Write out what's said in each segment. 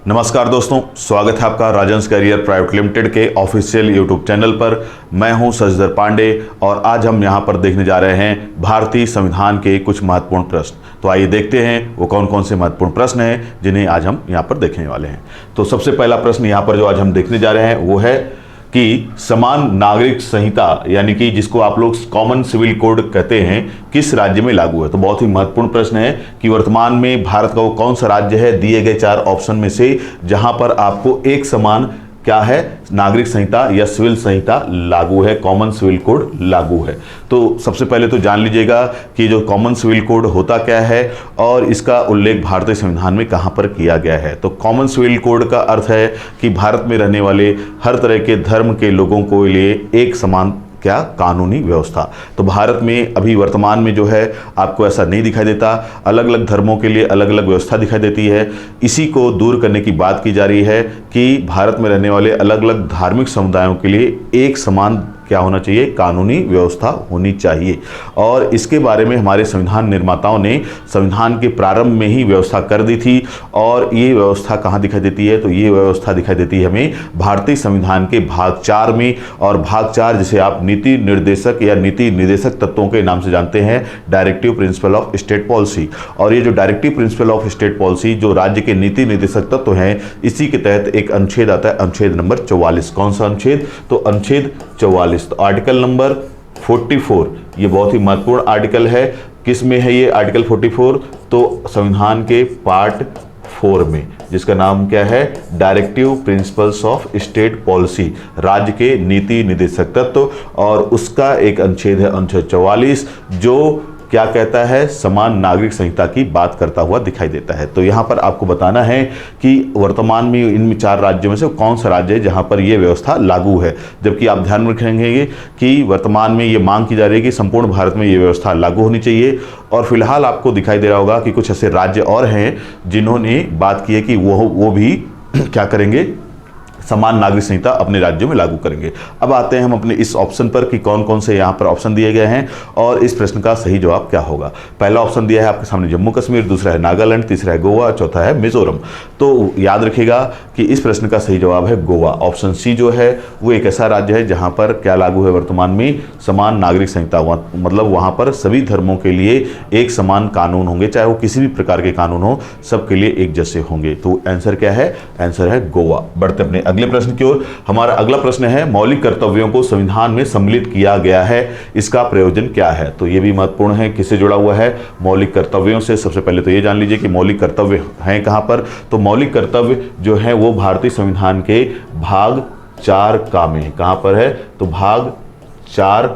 नमस्कार दोस्तों, स्वागत है आपका राजंस करियर प्राइवेट लिमिटेड के ऑफिशियल यूट्यूब चैनल पर। मैं हूं शशिधर पांडे और आज हम यहां पर देखने जा रहे हैं भारतीय संविधान के कुछ महत्वपूर्ण प्रश्न। तो आइए देखते हैं वो कौन कौन से महत्वपूर्ण प्रश्न हैं जिन्हें आज हम यहां पर देखने वाले हैं। तो सबसे पहला प्रश्न यहां पर जो आज हम देखने जा रहे हैं वो है कि समान नागरिक संहिता यानी कि जिसको आप लोग कॉमन सिविल कोड कहते हैं किस राज्य में लागू है। तो बहुत ही महत्वपूर्ण प्रश्न है कि वर्तमान में भारत का वो कौन सा राज्य है दिए गए 4 ऑप्शन में से जहां पर आपको एक समान क्या है नागरिक संहिता या सिविल संहिता लागू है, कॉमन सिविल कोड लागू है। तो सबसे पहले तो जान लीजिएगा कि जो कॉमन सिविल कोड होता क्या है और इसका उल्लेख भारतीय संविधान में कहां पर किया गया है। तो कॉमन सिविल कोड का अर्थ है कि भारत में रहने वाले हर तरह के धर्म के लोगों को लिए एक समान क्या कानूनी व्यवस्था। तो भारत में अभी वर्तमान में जो है आपको ऐसा नहीं दिखाई देता, अलग अलग धर्मों के लिए अलग अलग व्यवस्था दिखाई देती है। इसी को दूर करने की बात की जा रही है कि भारत में रहने वाले अलग अलग धार्मिक समुदायों के लिए एक समान क्या होना चाहिए, कानूनी व्यवस्था होनी चाहिए। और इसके बारे में हमारे संविधान निर्माताओं ने संविधान के प्रारंभ में ही व्यवस्था कर दी थी। और ये व्यवस्था कहाँ दिखाई देती है, तो ये व्यवस्था दिखाई देती है हमें भारतीय संविधान के भाग 4 में। और भाग 4 जिसे आप नीति निर्देशक या नीति निर्देशक तत्वों के नाम से जानते हैं, directive principle of state policy. और ये जो directive principle of state policy जो राज्य के नीति निर्देशक तत्व हैं, इसी के तहत एक अनुच्छेद आता है, अनुच्छेद नंबर 44। कौन सा अनुच्छेद, तो अनुच्छेद 44। तो आर्टिकल नंबर 44 ये बहुत ही महत्वपूर्ण आर्टिकल है। किस में है ये आर्टिकल 44, तो संविधान के पार्ट 4 में, जिसका नाम क्या है, directive principles of state policy, राज्य के नीति निर्देशक तत्व। और उसका एक अनुच्छेद है अनुच्छेद 44 जो क्या कहता है, समान नागरिक संहिता की बात करता हुआ दिखाई देता है। तो यहां पर आपको बताना है कि वर्तमान में इन 4 राज्यों में से कौन सा राज्य है जहां पर यह व्यवस्था लागू है। जबकि आप ध्यान रखेंगे कि वर्तमान में ये मांग की जा रही है कि संपूर्ण भारत में ये व्यवस्था लागू होनी चाहिए। और फिलहाल आपको दिखाई दे रहा होगा कि कुछ ऐसे राज्य और हैं जिन्होंने बात की है कि वो भी क्या करेंगे, समान नागरिक संहिता अपने राज्यों में लागू करेंगे। अब आते हैं हम अपने इस ऑप्शन पर कि कौन कौन से यहाँ पर ऑप्शन दिए गए हैं और इस प्रश्न का सही जवाब क्या होगा। पहला ऑप्शन दिया है आपके सामने जम्मू कश्मीर, दूसरा है नागालैंड, तीसरा है गोवा, चौथा है मिजोरम। तो याद रखिएगा कि इस प्रश्न का सही जवाब है गोवा। ऑप्शन सी जो है वो एक ऐसा राज्य है जहाँ पर क्या लागू है वर्तमान में, समान नागरिक संहिता। मतलब वहाँ पर सभी धर्मों के लिए एक समान कानून होंगे, चाहे वो किसी भी प्रकार के कानून हो, सबके लिए एक जैसे होंगे। तो आंसर क्या है, आंसर है गोवा। बढ़ते अपने अगले प्रश्न की ओर। हमारा अगला प्रश्न है मौलिक कर्तव्यों को संविधान में सम्मिलित किया गया है, इसका प्रयोजन क्या है। तो यह भी महत्वपूर्ण है, किससे जुड़ा हुआ है, मौलिक कर्तव्यों से। सबसे पहले तो यह जान लीजिए कि मौलिक कर्तव्य हैं कहां पर। तो मौलिक कर्तव्य जो है वो भारतीय संविधान के भाग 4 का में कहां पर है, तो भाग 4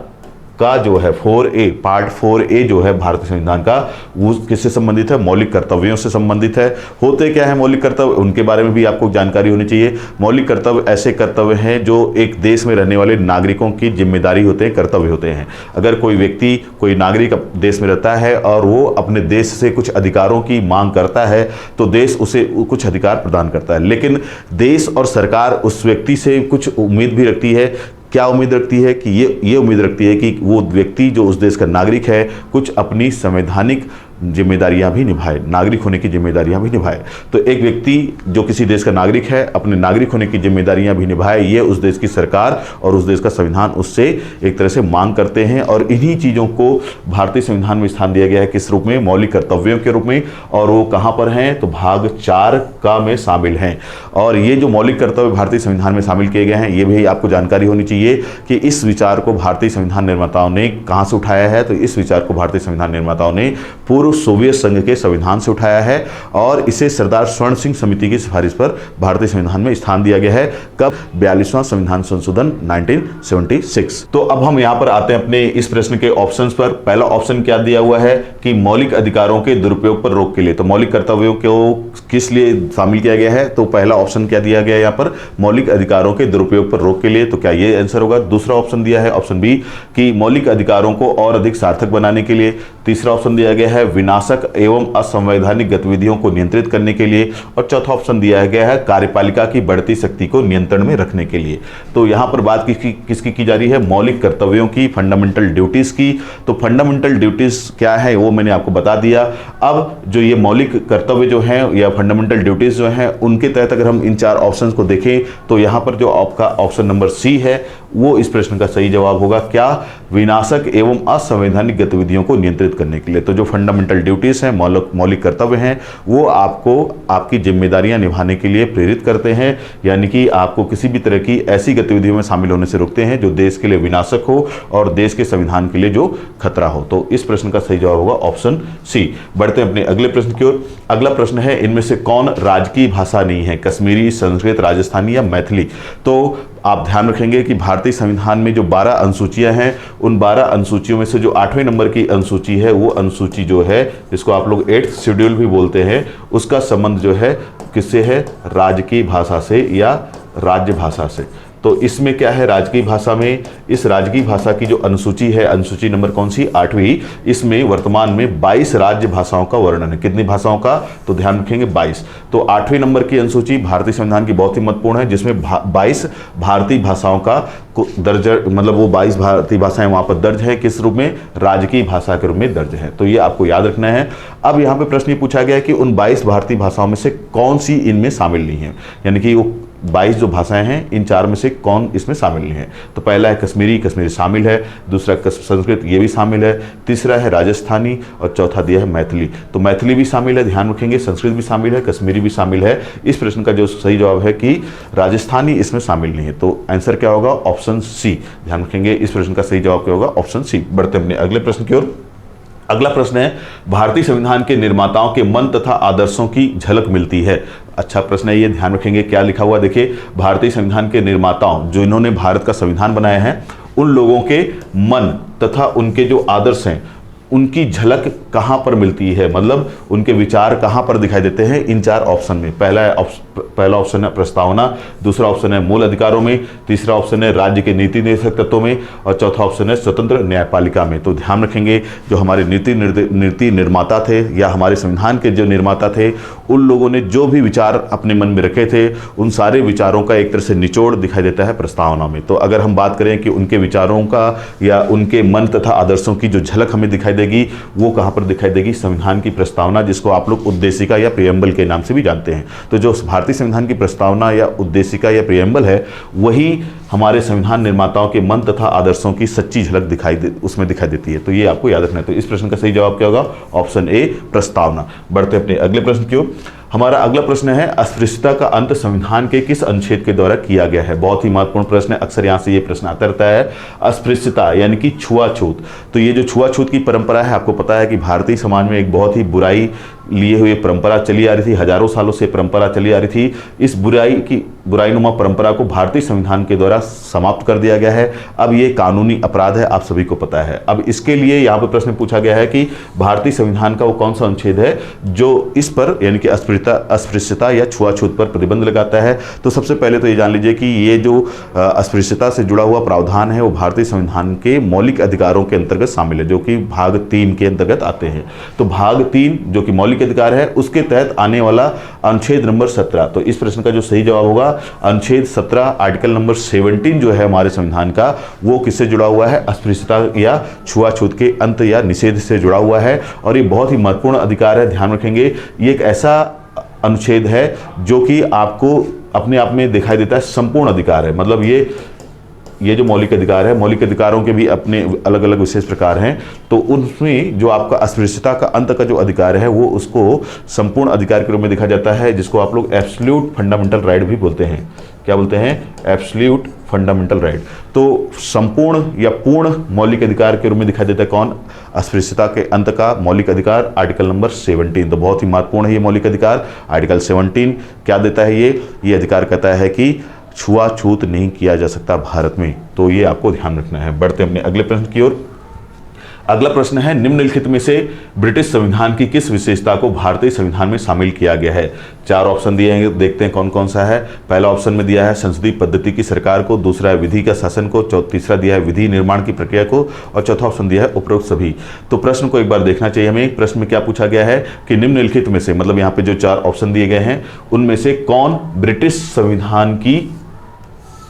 का जो है 4A, पार्ट 4A जो है भारतीय संविधान का, वो किससे संबंधित है, मौलिक कर्तव्यों से संबंधित है। होते क्या है मौलिक कर्तव्य, उनके बारे में भी आपको जानकारी होनी चाहिए। मौलिक कर्तव्य ऐसे कर्तव्य हैं जो एक देश में रहने वाले नागरिकों की जिम्मेदारी होते हैं, कर्तव्य होते हैं। अगर कोई व्यक्ति, कोई नागरिक देश में रहता है और वो अपने देश से कुछ अधिकारों की मांग करता है तो देश उसे कुछ अधिकार प्रदान करता है। लेकिन देश और सरकार उस व्यक्ति से कुछ उम्मीद भी रखती है। क्या उम्मीद रखती है कि ये उम्मीद रखती है कि वो व्यक्ति जो उस देश का नागरिक है कुछ अपनी संवैधानिक जिम्मेदारियां भी निभाए, नागरिक होने की जिम्मेदारियां भी निभाए। तो एक व्यक्ति जो किसी देश का नागरिक है अपने नागरिक होने की जिम्मेदारियां भी निभाए, ये उस देश की सरकार और उस देश का संविधान उससे एक तरह से मांग करते हैं। और इन्हीं चीज़ों को भारतीय संविधान में स्थान दिया गया है, किस रूप में, मौलिक कर्तव्यों के रूप में। और वो कहाँ पर हैं, तो भाग 4 का में शामिल हैं। और ये जो मौलिक कर्तव्य भारतीय संविधान में शामिल किए गए हैं, ये भी आपको जानकारी होनी चाहिए कि इस विचार को भारतीय संविधान निर्माताओं ने कहाँ से उठाया है। तो इस विचार को भारतीय संविधान निर्माताओं ने पूर्व सोवियत संघ के संविधान से उठाया है और इसे सरदार स्वर्ण सिंह समिति की सिफारिश पर भारतीय संविधान में स्थान दिया गया है। कब, 42वां संविधान संशोधन 1976। तो अब हम यहां पर आते हैं अपने इस प्रश्न के ऑप्शंस पर। पहला ऑप्शन क्या दिया हुआ है कि मौलिक अधिकारों के दुरुपयोग पर रोक के लिए। तो मौलिक कर्तव्यों को किस लिए शामिल किया गया है, तो पहला ऑप्शन क्या दिया गया है यहाँ पर, मौलिक अधिकारों के दुरुपयोग पर रोक के लिए। तो क्या ये आंसर होगा। दूसरा ऑप्शन दिया है ऑप्शन बी कि मौलिक अधिकारों को और अधिक सार्थक बनाने के लिए। तीसरा ऑप्शन दिया गया है विनाशक एवं असंवैधानिक गतिविधियों को नियंत्रित करने के लिए, और चौथा ऑप्शन दिया गया है कार्यपालिका की बढ़ती शक्ति को नियंत्रण में रखने के लिए। तो यहाँ पर बात किसकी की जा रही है? मौलिक कर्तव्यों की, फंडामेंटल ड्यूटीज की। तो फंडामेंटल ड्यूटीज क्या है वो मैंने आपको बता दिया। अब जो ये मौलिक कर्तव्य जो हैं या फंडामेंटल ड्यूटीज जो हैं उनके तहत अगर हम इन 4 ऑप्शंस को देखें तो यहाँ पर जो आपका ऑप्शन नंबर सी है वो इस प्रश्न का सही जवाब होगा। क्या? विनाशक एवं असंवैधानिक गतिविधियों को नियंत्रित करने के लिए। तो जो फंडामेंटल ड्यूटीज हैं, मौलिक कर्तव्य हैं, वो आपको आपकी जिम्मेदारियां निभाने के लिए प्रेरित करते हैं, यानी कि आपको किसी भी तरह की ऐसी गतिविधियों में शामिल होने से रोकते हैं जो देश के लिए विनाशक हो और देश के संविधान के लिए जो खतरा हो। तो इस प्रश्न का सही जवाब होगा ऑप्शन सी। बढ़ते हैं अपने अगले प्रश्न की ओर। अगला प्रश्न है, इनमें से कौन राजकीय भाषा नहीं है? कश्मीरी, संस्कृत, राजस्थानी या मैथिली? तो आप ध्यान रखेंगे कि भारतीय संविधान में जो 12 अनुसूचियां हैं, उन 12 अनुसूचियों में से जो 8वें नंबर की अनुसूची है, वो अनुसूची जो है जिसको आप लोग 8th शेड्यूल भी बोलते हैं, उसका संबंध जो है किससे है? राजकीय भाषा से या राज्य भाषा से। तो इसमें क्या है? राजकीय भाषा में, इस राजकीय भाषा की जो अनुसूची है, अनुसूची नंबर कौन सी? 8वीं। इसमें वर्तमान में 22 राज्य भाषाओं का वर्णन है। कितनी भाषाओं का? तो ध्यान रखेंगे 22। तो 8वें नंबर की अनुसूची भारतीय संविधान की बहुत ही महत्वपूर्ण है, जिसमें 22 भारतीय भाषाओं का दर्ज, मतलब वो 22 भारतीय भाषाएं वहां पर दर्ज है। किस रूप में? राजकीय भाषा के रूप में दर्ज है। तो ये आपको याद रखना है। अब यहाँ पे प्रश्न पूछा गया है कि उन 22 भारतीय भाषाओं में से कौन सी इनमें शामिल नहीं है, यानी कि वो 22 जो भाषाएं हैं इन 4 में से कौन इसमें शामिल नहीं है? तो पहला है कश्मीरी, कश्मीरी शामिल है। दूसरा संस्कृत, ये भी शामिल है। तीसरा है राजस्थानी और चौथा दिया है मैथिली। तो मैथिली भी शामिल है, ध्यान रखेंगे। संस्कृत भी शामिल है, कश्मीरी भी शामिल है। इस प्रश्न का जो सही जवाब है कि राजस्थानी इसमें शामिल नहीं है। तो आंसर क्या होगा? Option C. ध्यान रखेंगे, इस प्रश्न का सही जवाब क्या होगा? Option C. बढ़ते हैं अपने अगले प्रश्न की ओर। अगला प्रश्न है, भारतीय संविधान के निर्माताओं के मन तथा आदर्शों की झलक मिलती है। अच्छा प्रश्न है ये, ध्यान रखेंगे क्या लिखा हुआ। देखिए, भारतीय संविधान के निर्माताओं, जो इन्होंने भारत का संविधान बनाया है, उन लोगों के मन तथा उनके जो आदर्श हैं उनकी झलक कहाँ पर मिलती है, मतलब उनके विचार कहाँ पर दिखाई देते हैं? इन 4 ऑप्शन में। पहला ऑप्शन है प्रस्तावना, दूसरा ऑप्शन है मूल अधिकारों में, तीसरा ऑप्शन है राज्य के नीति निर्देशक तत्वों में, और चौथा ऑप्शन है स्वतंत्र न्यायपालिका में। तो ध्यान रखेंगे, जो हमारे नीति निर्माता थे या हमारे संविधान के जो निर्माता थे, उन लोगों ने जो भी विचार अपने मन में रखे थे, उन सारे विचारों का एक तरह से निचोड़ दिखाई देता है प्रस्तावना में। तो अगर हम बात करें कि उनके विचारों का या उनके मन तथा आदर्शों की जो झलक हमें दिखाई देगी, वो कहां पर दिखाई देगी? संविधान की प्रस्तावना, जिसको आप लोग उद्देशिका या प्रियम्बल के नाम से भी जानते हैं। तो जो भारतीय संविधान की प्रस्तावना या उद्देशिका या प्रियम्बल है, वही हमारे संविधान निर्माताओं के मन तथा आदर्शों की सच्ची झलक उसमें दिखाई देती है। तो ये आपको याद रखना है। तो इस प्रश्न का सही जवाब क्या होगा? ऑप्शन ए, प्रस्तावना। बढ़ते अपने अगले प्रश्न की ओर। हमारा अगला प्रश्न है, अस्पृश्यता का अंत संविधान के किस अनुच्छेद के द्वारा किया गया है? बहुत ही महत्वपूर्ण प्रश्न है, अक्सर यहां से ये प्रश्न आता रहता है। अस्पृश्यता यानी कि छुआछूत। तो ये जो छुआछूत की परंपरा है, आपको पता है कि भारतीय समाज में एक बहुत ही बुराई लिए हुए परंपरा चली आ रही थी, हजारों सालों से परंपरा चली आ रही थी। इस बुराईनुमा परंपरा को भारतीय संविधान के द्वारा समाप्त कर दिया गया है। अब ये कानूनी अपराध है, आप सभी को पता है। अब इसके लिए यहाँ पर प्रश्न पूछा गया है कि भारतीय संविधान का वो कौन सा अनुच्छेद है जो इस पर, यानी कि अस्पृश्यता या छुआछूत पर प्रतिबंध लगाता है। तो सबसे पहले तो ये जान लीजिए कि ये जो अस्पृश्यता से जुड़ा हुआ प्रावधान है, वो भारतीय संविधान के मौलिक अधिकारों के अंतर्गत शामिल है, जो कि भाग 3 के अंतर्गत आते हैं। तो भाग 3 जो कि मौलिक अधिकार है, उसके तहत आने वाला अनुच्छेद नंबर 17। तो इस प्रश्न का जो सही जवाब होगा, अनुच्छेद 17 आर्टिकल नंबर 17 जो है हमारे संविधान का, वो किससे जुड़ा हुआ है? अस्पृश्यता या छुआछूत के अंत या निषेध से जुड़ा हुआ है। और ये बहुत ही महत्वपूर्ण अधिकार है, ध्यान रखेंगे। ये एक ऐसा अनुच्छेद है जो कि आपको अपने आप में दिखाई देता है संपूर्ण अधिकार है। मतलब ये जो मौलिक अधिकार है, मौलिक अधिकारों के भी अपने अलग अलग विशेष प्रकार हैं। तो उनमें जो आपका अस्पृश्यता का अंत का जो अधिकार है, वो उसको संपूर्ण अधिकार के रूप में देखा जाता है, जिसको आप लोग एब्सोल्यूट फंडामेंटल राइट भी बोलते हैं। क्या बोलते हैं? Absolute fundamental right. तो संपूर्ण या पूर्ण मौलिक अधिकार के रूप में दिखाई देता है कौन? अस्पृश्यता के अंत का मौलिक अधिकार, आर्टिकल नंबर 17। तो बहुत ही महत्वपूर्ण है ये मौलिक अधिकार। आर्टिकल 17 क्या देता है? ये अधिकार कहता है कि छुआछूत नहीं किया जा सकता भारत में। तो ये आपको ध्यान रखना है। बढ़ते अपने अगले प्रश्न की ओर। अगला प्रश्न है, निम्नलिखित में से ब्रिटिश संविधान की किस विशेषता को भारतीय संविधान में शामिल किया गया है? 4 ऑप्शन दिए हैं, देखते हैं कौन कौन सा है। पहला ऑप्शन में दिया है संसदीय पद्धति की सरकार को, दूसरा है विधि का शासन को, तीसरा दिया है विधि निर्माण की प्रक्रिया को, और चौथा ऑप्शन दिया है उपरोक्त सभी। तो प्रश्न को एक बार देखना चाहिए हमें। प्रश्न में क्या पूछा गया है कि निम्नलिखित में से, मतलब यहाँ पे जो 4 ऑप्शन दिए गए हैं उनमें से कौन ब्रिटिश संविधान की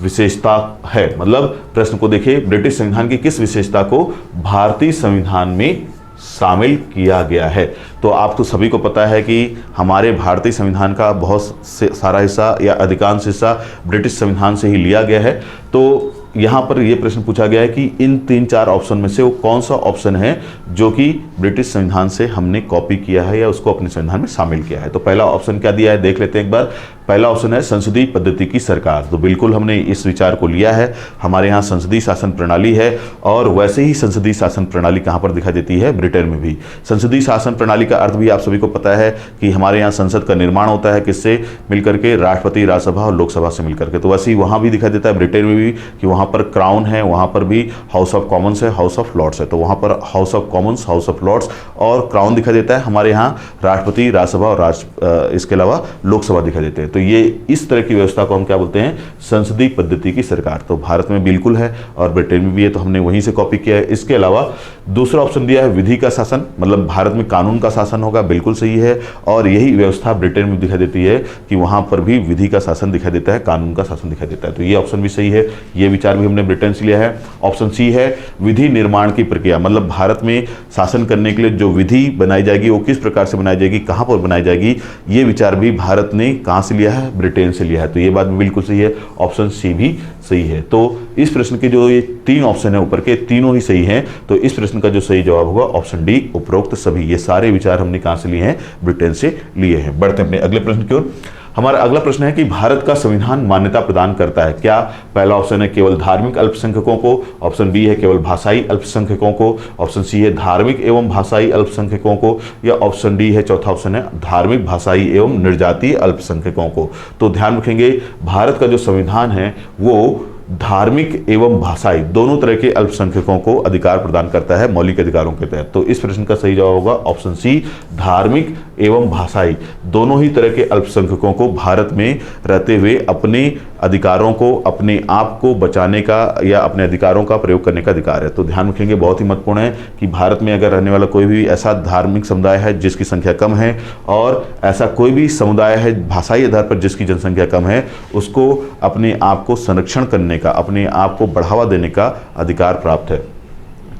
विशेषता है। मतलब प्रश्न को देखिए, ब्रिटिश संविधान की किस विशेषता को भारतीय संविधान में शामिल किया गया है। तो आपको सभी को पता है कि हमारे भारतीय संविधान का बहुत सारा हिस्सा या अधिकांश हिस्सा ब्रिटिश संविधान से ही लिया गया है। तो यहाँ पर यह प्रश्न पूछा गया है कि इन 3-4 ऑप्शन में से वो कौन सा ऑप्शन है जो कि ब्रिटिश संविधान से हमने कॉपी किया है या उसको अपने संविधान में शामिल किया है। तो पहला ऑप्शन क्या दिया है, देख लेते हैं एक बार। पहला ऑप्शन है संसदीय पद्धति की सरकार। तो बिल्कुल हमने इस विचार को लिया है। हमारे यहाँ संसदीय शासन प्रणाली है, और वैसे ही संसदीय शासन प्रणाली कहाँ पर दिखाई देती है, ब्रिटेन में भी। संसदीय शासन प्रणाली का अर्थ भी आप सभी को पता है कि हमारे यहाँ संसद का निर्माण होता है किससे मिलकर के, राष्ट्रपति, राज्यसभा और लोकसभा से मिलकर के। तो वैसे ही वहाँ भी दिखाई देता है ब्रिटेन में भी कि वहाँ पर क्राउन है, वहाँ पर भी हाउस ऑफ कॉमन्स है, हाउस ऑफ लॉर्ड्स है। तो वहाँ पर House of Commons, House of Lords और क्राउन दिखाई देता है। हमारे यहाँ राष्ट्रपति, राज्यसभा और इसके अलावा लोकसभा दिखाई देते हैं। तो ये इस तरह की व्यवस्था को हम क्या बोलते हैं, संसदीय पद्धति की सरकार। तो भारत में बिल्कुल है और ब्रिटेन में भी है, तो हमने वहीं से कॉपी किया है। इसके अलावा दूसरा ऑप्शन दिया है विधि का शासन, मतलब भारत में कानून का शासन होगा, बिल्कुल सही है। और यही व्यवस्था ब्रिटेन में दिखाई देती है कि वहां पर भी विधि का शासन दिखाई देता है, कानून का शासन दिखाई देता है। तो ये ऑप्शन भी सही है, ये विचार भी हमने ब्रिटेन से लिया है। ऑप्शन सी है विधि निर्माण की प्रक्रिया, मतलब भारत में शासन करने के लिए जो विधि बनाई जाएगी वो किस प्रकार से बनाई जाएगी, कहां पर बनाई जाएगी, ये विचार भी भारत ने कहां से लिया है, ब्रिटेन से लिया है। तो ये बात भी बिल्कुल सही है, ऑप्शन सी भी सही है। तो इस प्रश्न के जो ये 3 ऑप्शन है ऊपर के, तीनों ही सही हैं। तो इस प्रश्न का जो सही जवाब होगा ऑप्शन डी, उपरोक्त सभी। ये सारे विचार हमने कहां से लिए हैं, ब्रिटेन से लिए हैं। बढ़ते हैं अपने अगले प्रश्न की ओर। हमारा अगला प्रश्न है कि भारत का संविधान मान्यता प्रदान करता है क्या? पहला ऑप्शन है केवल धार्मिक अल्पसंख्यकों को, ऑप्शन बी है केवल भाषाई अल्पसंख्यकों को, ऑप्शन सी है धार्मिक एवं भाषाई अल्पसंख्यकों को, या ऑप्शन डी है चौथा ऑप्शन है धार्मिक, भाषाई एवं निर्जातीय अल्पसंख्यकों को। तो ध्यान रखेंगे, भारत का जो संविधान है वो धार्मिक एवं भाषाई दोनों तरह के अल्पसंख्यकों को अधिकार प्रदान करता है मौलिक अधिकारों के तहत। तो इस प्रश्न का सही जवाब होगा ऑप्शन सी, धार्मिक एवं भाषाई दोनों ही तरह के अल्पसंख्यकों को भारत में रहते हुए अपने अधिकारों को, अपने आप को बचाने का या अपने अधिकारों का प्रयोग करने का अधिकार है। तो ध्यान रखेंगे, बहुत ही महत्वपूर्ण है कि भारत में अगर रहने वाला कोई भी ऐसा धार्मिक समुदाय है जिसकी संख्या कम है, और ऐसा कोई भी समुदाय है भाषाई आधार पर जिसकी जनसंख्या कम है, उसको अपने आप को संरक्षण करने का, अपने आप को बढ़ावा देने का अधिकार प्राप्त है।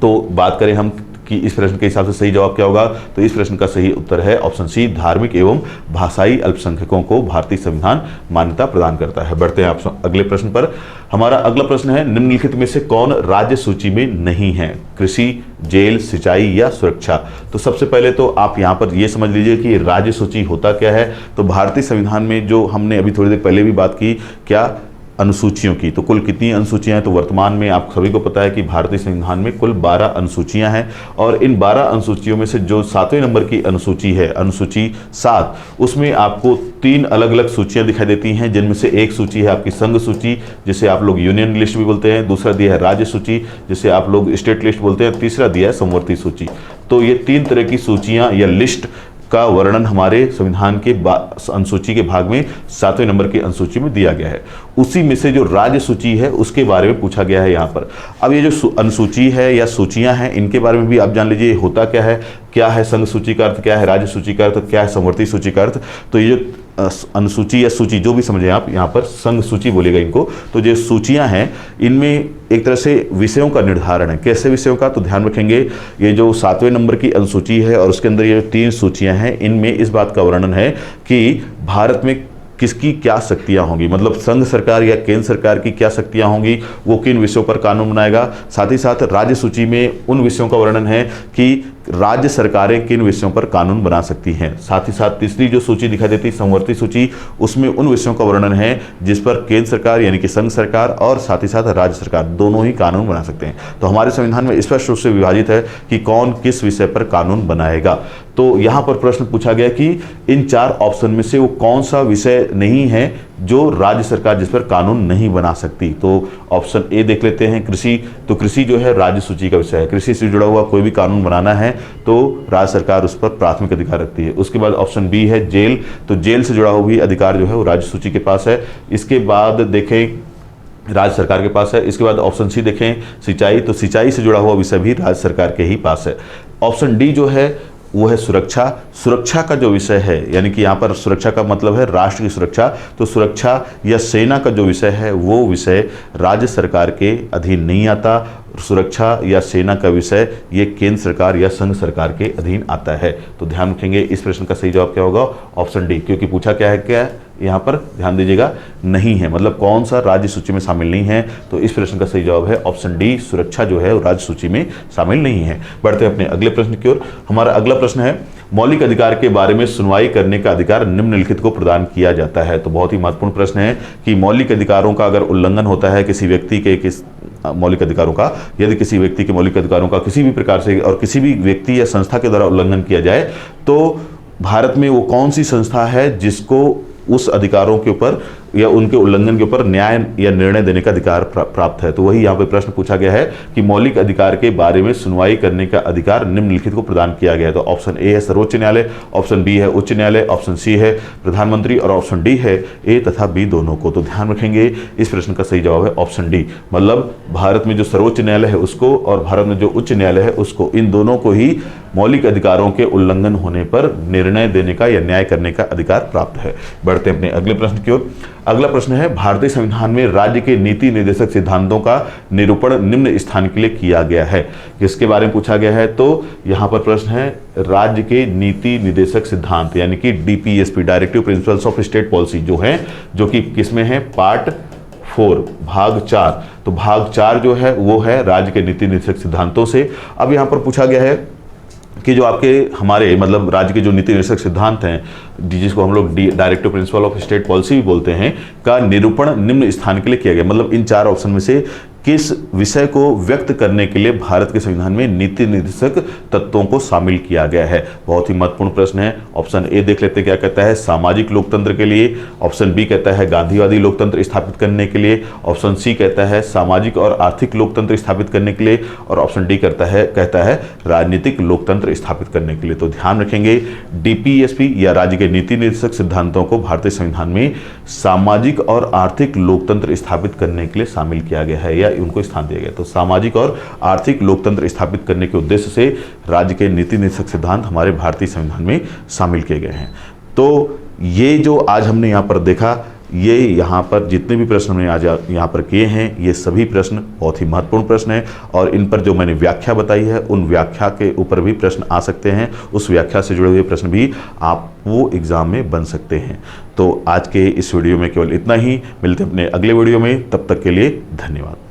तो बात करें हम कि इस प्रश्न के हिसाब से सही जवाब क्या होगा, तो इस प्रश्न का सही उत्तर है ऑप्शन सी, धार्मिक एवं भाषाई अल्पसंख्यकों को भारतीय संविधान मान्यता प्रदान करता है। बढ़ते हैं आप अगले प्रश्न पर। हमारा अगला प्रश्न है, निम्नलिखित में से कौन राज्य सूची में नहीं है? कृषि, जेल, सिंचाई या सुरक्षा? तो सबसे पहले तो आप यहाँ पर यह समझ लीजिए कि राज्य सूची होता क्या है। तो भारतीय संविधान में जो हमने अभी थोड़ी देर पहले भी बात की, क्या अनुसूचियों की, तो कुल कितनी अनुसूचियां हैं? तो वर्तमान में आप सभी को पता है कि भारतीय संविधान में कुल 12 अनुसूचियां हैं, और इन 12 अनुसूचियों में से जो 7वें नंबर की अनुसूची है, अनुसूची 7, उसमें आपको 3 अलग अलग सूचियां दिखाई देती हैं, जिनमें से एक सूची है आपकी संघ सूची, जिसे आप लोग यूनियन लिस्ट भी बोलते हैं, दूसरा दिया है राज्य सूची, जिसे आप लोग स्टेट लिस्ट बोलते हैं, तीसरा दिया है समवर्ती सूची। तो ये 3 तरह की सूचियां या लिस्ट का वर्णन हमारे संविधान के अनुसूची के भाग में 7वें नंबर की अनुसूची में दिया गया है। उसी में से जो राज्य सूची है उसके बारे में पूछा गया है यहाँ पर। अब ये जो अनुसूची है या सूचियां हैं, इनके बारे में भी आप जान लीजिए होता क्या है संघ सूची का अर्थ क्या है, राज्य सूची का अर्थ क्या है, समवर्ती सूची का अर्थ। तो ये जो अनुसूची या सूची जो भी समझें आप, यहाँ पर संघ सूची बोलेगा इनको। तो जो सूचियां हैं इनमें एक तरह से विषयों का निर्धारण है। कैसे विषयों का? तो ध्यान रखेंगे, ये जो 7वें नंबर की अनुसूची है और उसके अंदर ये 3 सूचियां हैं, इनमें इस बात का वर्णन है कि भारत में किसकी क्या शक्तियां होंगी, मतलब संघ सरकार या केंद्र सरकार की क्या शक्तियां होंगी, वो किन विषयों पर कानून बनाएगा। साथ ही साथ राज्य सूची में उन विषयों का वर्णन है कि राज्य सरकारें किन विषयों पर कानून बना सकती हैं। साथ ही साथ तीसरी जो सूची दिखाई देती है समवर्ती सूची, उसमें उन विषयों का वर्णन है जिस पर केंद्र सरकार यानी कि संघ सरकार और साथ ही साथ राज्य सरकार दोनों ही कानून बना सकते हैं। तो हमारे संविधान में स्पष्ट रूप से विभाजित है कि कौन किस विषय पर कानून बनाएगा। तो यहाँ पर प्रश्न पूछा गया कि इन 4 ऑप्शन में से वो कौन सा विषय नहीं है जो राज्य सरकार जिस पर कानून नहीं बना सकती। तो ऑप्शन ए देख लेते हैं, कृषि। तो कृषि जो है राज्य सूची का विषय है। कृषि से जुड़ा हुआ कोई भी कानून बनाना है तो राज्य सरकार उस पर प्राथमिक अधिकार रखती है। उसके बाद ऑप्शन बी है जेल। तो जेल से जुड़ा हुआ भी अधिकार जो है वो राज्य सूची के पास है। इसके बाद देखें राज्य सरकार के पास है। इसके बाद ऑप्शन सी देखें सिंचाई। तो सिंचाई से जुड़ा हुआ विषय भी राज्य सरकार के ही पास है। ऑप्शन डी जो है वो है सुरक्षा। सुरक्षा का जो विषय है, यानी कि यहाँ पर सुरक्षा का मतलब है राष्ट्र की सुरक्षा, तो सुरक्षा या सेना का जो विषय है वो विषय राज्य सरकार के अधीन नहीं आता। सुरक्षा या सेना का विषय ये केंद्र सरकार या संघ सरकार के अधीन आता है। तो ध्यान रखेंगे इस प्रश्न का सही जवाब क्या होगा, ऑप्शन डी, क्योंकि पूछा क्या है, क्या यहाँ पर ध्यान दीजिएगा नहीं है, मतलब कौन सा राज्य सूची में शामिल नहीं है। तो इस प्रश्न का सही जवाब है ऑप्शन डी, सुरक्षा जो है वो राज्य सूची में शामिल नहीं है। बढ़ते हैं अपने अगले प्रश्न की ओर। हमारा अगला प्रश्न है मौलिक अधिकार के बारे में सुनवाई करने का अधिकार निम्नलिखित को प्रदान किया जाता है। तो बहुत ही महत्वपूर्ण प्रश्न है कि मौलिक अधिकारों का अगर उल्लंघन होता है किसी व्यक्ति के, किस मौलिक अधिकारों का, यदि किसी व्यक्ति के मौलिक अधिकारों का किसी भी प्रकार से और किसी भी व्यक्ति या संस्था के द्वारा उल्लंघन किया जाए तो भारत में वो कौन सी संस्था है जिसको उस अधिकारों के ऊपर या उनके उल्लंघन के ऊपर न्याय या निर्णय देने का अधिकार प्राप्त है। तो वही यहाँ पे प्रश्न पूछा गया है कि मौलिक अधिकार के बारे में सुनवाई करने का अधिकार निम्नलिखित को प्रदान किया गया है। तो ऑप्शन ए है सर्वोच्च न्यायालय, ऑप्शन बी है उच्च न्यायालय, ऑप्शन सी है प्रधानमंत्री और ऑप्शन डी है ए तथा बी दोनों को। तो ध्यान रखेंगे इस प्रश्न का सही जवाब है ऑप्शन डी, मतलब भारत में जो सर्वोच्च न्यायालय है उसको और भारत में जो उच्च न्यायालय है उसको, इन दोनों को ही मौलिक अधिकारों के उल्लंघन होने पर निर्णय देने का या न्याय करने का अधिकार प्राप्त है। बढ़ते हैं अपने अगले प्रश्न की ओर। अगला प्रश्न है भारतीय संविधान में राज्य के नीति निर्देशक सिद्धांतों का निरूपण निम्न स्थान के लिए किया गया है। किसके बारे में पूछा गया है, तो यहां पर प्रश्न है राज्य के नीति निर्देशक सिद्धांत यानी कि DPSP, directive principles of state policy, जो कि किसमें है, पार्ट 4 भाग 4। तो भाग 4 जो है वो है राज्य के नीति निर्देशक सिद्धांतों से। अब यहां पर पूछा गया है कि जो आपके हमारे मतलब राज्य के जो नीति निर्देशक सिद्धांत हैं जिसको हम लोग directive principle of state policy भी बोलते हैं, का निरूपण निम्न स्थान के लिए किया गया। मतलब इन 4 ऑप्शन में से किस विषय को व्यक्त करने के लिए भारत के संविधान में नीति निर्देशक तत्वों को शामिल किया गया है। बहुत ही महत्वपूर्ण प्रश्न है। ऑप्शन ए देख लेते हैं क्या कहता है, सामाजिक लोकतंत्र के लिए। ऑप्शन बी कहता है गांधीवादी लोकतंत्र स्थापित करने के लिए। ऑप्शन सी कहता है सामाजिक और आर्थिक लोकतंत्र स्थापित करने के लिए। और ऑप्शन डी कहता है राजनीतिक लोकतंत्र स्थापित करने के लिए। तो ध्यान रखेंगे डीपीएसपी या राज्य के नीति निर्देशक सिद्धांतों को भारतीय संविधान में सामाजिक और आर्थिक लोकतंत्र स्थापित करने के लिए शामिल किया गया है या उनको स्थान दिया गया। तो सामाजिक और आर्थिक लोकतंत्र स्थापित करने के उद्देश्य से राज्य के नीति निर्देशक सिद्धांत हमारे भारतीय संविधान में शामिल किए गए हैं। तो ये जो आज हमने यहाँ पर देखा, ये यहाँ पर जितने भी प्रश्न हमने आज यहाँ पर किए हैं ये सभी प्रश्न बहुत ही महत्वपूर्ण प्रश्न हैं और इन पर जो मैंने व्याख्या बताई है उन व्याख्या के ऊपर भी प्रश्न आ सकते हैं। उस व्याख्या से जुड़े हुए प्रश्न भी आप वो एग्जाम में बन सकते हैं। तो आज के इस वीडियो में केवल इतना ही। मिलते हैं अपने अगले वीडियो में, तब तक के लिए धन्यवाद।